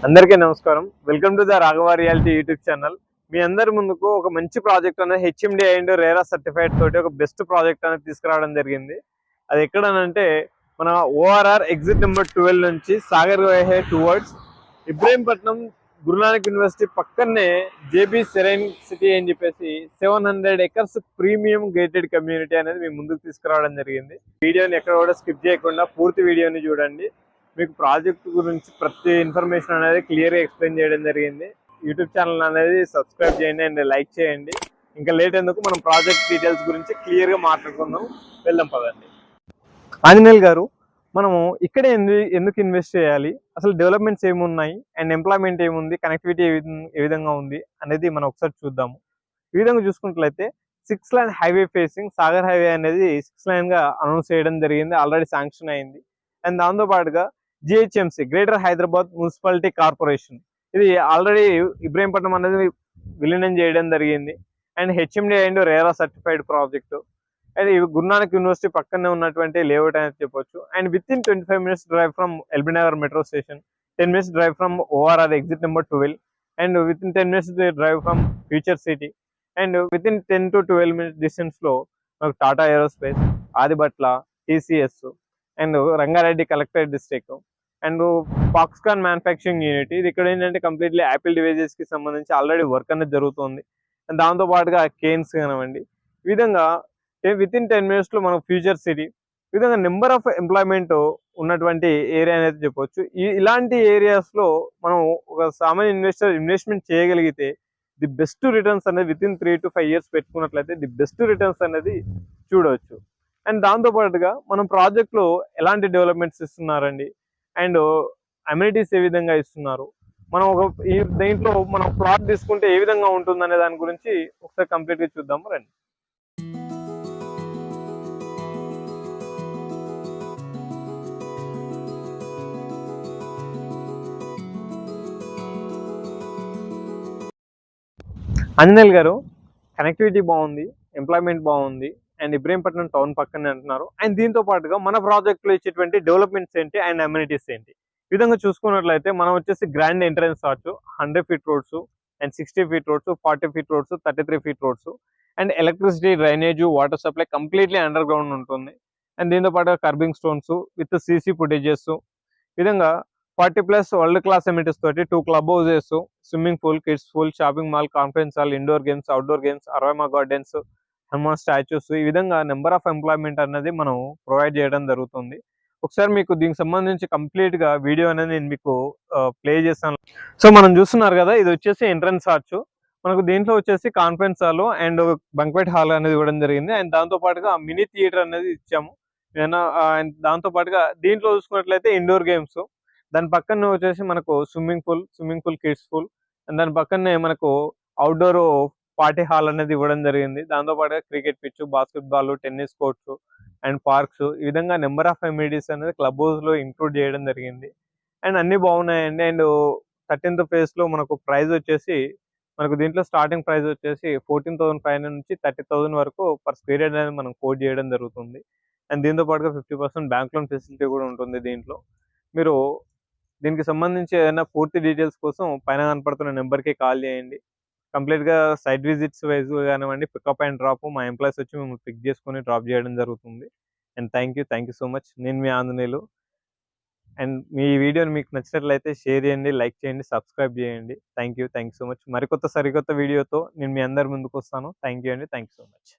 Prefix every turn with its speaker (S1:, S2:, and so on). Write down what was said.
S1: అందరికీ నమస్కారం. Welcome to the Raghava reality YouTube channel. మీ అందరి ముందుకు ఒక మంచి ప్రాజెక్ట్ అనేది హెచ్ఎండి అండ్ రేరా సర్టిఫైడ్ తోటి ఒక బెస్ట్ ప్రాజెక్ట్ అనేది తీసుకురావడం జరిగింది. అది ఎక్కడనంటే మన ఓఆర్ఆర్ ఎగ్జిట్ నెంబర్ 12 నుంచి సాగర్ వైహే టువర్డ్స్ ఇబ్రహీంపట్నం గురునానక్ యూనివర్సిటీ పక్కనే జేబీ సెరైన్ సిటీ అని చెప్పేసి 700 ఎకర్స్ ప్రీమియం గేటెడ్ కమ్యూనిటీ అనేది మీ ముందుకు తీసుకురావడం జరిగింది. వీడియోని ఎక్కడ కూడా స్కిప్ చేయకుండా పూర్తి వీడియోని చూడండి. మీకు ప్రాజెక్ట్ గురించి ప్రతి ఇన్ఫర్మేషన్ అనేది క్లియర్గా ఎక్స్ప్లెయిన్ చేయడం జరిగింది. యూట్యూబ్ ఛానల్ అనేది సబ్స్క్రైబ్ చేయండి అండ్ లైక్ చేయండి. ఇంకా లేట్ ఎందుకు, మనం ప్రాజెక్ట్ డీటెయిల్స్ గురించి క్లియర్గా మాట్లాడుకుందాం. వెళ్దాం పదండి. ఆంజనేయులు గారు, మనము ఇక్కడే ఎందుకు ఇన్వెస్ట్ చేయాలి, అసలు డెవలప్మెంట్స్ ఏమున్నాయి అండ్ ఎంప్లాయ్మెంట్ ఏముంది, కనెక్టివిటీ ఏ విధంగా ఉంది అనేది మనం ఒకసారి చూద్దాము. ఈ విధంగా చూసుకున్నట్లయితే 6 line highway facing Sagar highway అనేది 6 లైన్గా అనౌన్స్ చేయడం జరిగింది, ఆల్రెడీ శాంక్షన్ అయింది. అండ్ దాంతోపాటుగా GHMC greater Hyderabad municipality corporation ఇది ఆల్రెడీ ఇబ్రహీంపట్నం అనేది విలీనం చేయడం జరిగింది. And HMD and RERA certified project. And ఇవి గురునానక్ యూనివర్సిటీ పక్కనే ఉన్నటువంటి లేఅవుట్ అనేది చెప్పొచ్చు. And with in 25 minutes drive from LB Nagar metro station, 10 minutes drive from ORR exit number 12, and with in 10 minutes drive from future city, and with in 10 to 12 minutes డిస్టెన్స్లో మనకు Tata aerospace, Adibatla, TCS, and Rangareddy collectorate district, and Foxconn manufacturing unit. ఇది ఇక్కడ ఏంటంటే completely Apple డివైజెస్కి సంబంధించి already work అనేది జరుగుతుంది. And దాంతోపాటుగా Cannes కానివ్వండి. ఈ విధంగా విత్ ఇన్ 10 minutes మనకు ఫ్యూచర్ సిటీ, ఈ విధంగా నెంబర్ ఆఫ్ ఎంప్లాయ్మెంట్ ఉన్నటువంటి ఏరియా అనేది చెప్పవచ్చు. ఇలాంటి ఏరియాస్లో మనం ఒక సామాన్య ఇన్వెస్ట్మెంట్ చేయగలిగితే ది బెస్ట్ రిటర్న్స్ అనేది విత్ ఇన్ 3 to 5 years పెట్టుకున్నట్లయితే ది బెస్ట్ రిటర్న్స్ అనేది చూడవచ్చు. అండ్ దాంతోపాటుగా మనం ప్రాజెక్ట్లో ఎలాంటి డెవలప్మెంట్స్ ఇస్తున్నారండి, అండ్ అమ్యూనిటీస్ ఏ విధంగా ఇస్తున్నారు, మనం దీంట్లో మనం ప్లాట్ తీసుకుంటే ఏ విధంగా ఉంటుందనే దాని గురించి ఒకసారి కంప్లీట్గా చూద్దాము రండి. అంజనేయులు గారు, కనెక్టివిటీ బాగుంది, ఎంప్లాయ్మెంట్ బాగుంది, అండ్ ఇబ్రహీంపట్నం టౌన్ పక్కనే అంటున్నారు. అండ్ దీంతో పాటుగా మన ప్రాజెక్ట్లో ఇచ్చేటువంటి డెవలప్మెంట్స్ ఏంటి అండ్ అమ్యూనిటీస్ ఏంటి, ఈ విధంగా చూసుకున్నట్లయితే మనం వచ్చేసి grand entrance arch, 100 feet roads, and 60 feet roads, 40 feet roads, 33 feet roads, and electricity, drainage, water supply completely underground ఉంటుంది. అండ్ దీంతో పాటుగా curbing stones with CC footages, విధంగా 40+ వరల్డ్ క్లాస్ అమ్యూనిటీస్ తోటి 2 club houses, swimming pool, kids pool, shopping mall, conference hall, indoor games, outdoor games, aroma gardens, Hanuman statues, ఈ విధంగా number of employment అనేది మనం provide చేయడం జరుగుతుంది. ఒకసారి మీకు దీనికి సంబంధించి కంప్లీట్గా వీడియో అనేది నేను మీకు ప్లే చేస్తాను. సో మనం చూస్తున్నారు కదా, ఇది వచ్చేసి ఎంట్రన్స్ ఆర్చ్. మనకు దీంట్లో వచ్చేసి conference hall and banquet hall అనేది ఇవ్వడం జరిగింది. అండ్ దాంతోపాటుగా మినీ థియేటర్ అనేది ఇచ్చాము. దాంతోపాటుగా దీంట్లో చూసుకున్నట్లయితే ఇండోర్ గేమ్స్, దాని పక్కనే వచ్చేసి మనకు swimming pool, kids pool, and దాని పక్కనే మనకు అవుట్డోర్ పార్టీ హాల్ అనేది ఇవ్వడం జరిగింది. దాంతోపాటుగా cricket pitch, basketball, tennis courts and parks, ఈ విధంగా నెంబర్ ఆఫ్ అమ్యూనిటీస్ అనేది క్లబ్ హౌస్లో ఇంక్లూడ్ చేయడం జరిగింది. అండ్ అన్నీ బాగున్నాయండి. అండ్ 13th phase మనకు ప్రైజ్ వచ్చేసి, మనకు దీంట్లో స్టార్టింగ్ ప్రైస్ వచ్చేసి 14,500 నుంచి 30,000 వరకు పర్ స్క్వేర్ యార్డ్ అనేది మనం కోట్ చేయడం జరుగుతుంది. అండ్ దీంతో పాటుగా 50% బ్యాంక్ లోన్ ఫెసిలిటీ కూడా ఉంటుంది దీంట్లో. మీరు దీనికి సంబంధించి ఏదైనా పూర్తి డీటెయిల్స్ కోసం పైన కనపడుతున్న నెంబర్కి కాల్ చేయండి. కంప్లీట్గా సైట్ విజిట్స్ వైజ్ కానివ్వండి, పికప్ అండ్ డ్రాప్ మా ఎంప్లాయీస్ వచ్చి మిమ్మల్ని పిక్ చేసుకొని డ్రాప్ చేయడం జరుగుతుంది. And thank you so much. నేను మీ ఆంజనేయులు. అండ్ మీ వీడియోని మీకు నచ్చినట్లయితే షేర్ చేయండి, లైక్ చేయండి, సబ్స్క్రైబ్ చేయండి. Thank you so much. సరికొత్త వీడియోతో నేను మీ అందరి ముందుకు వస్తాను. Thank you so much.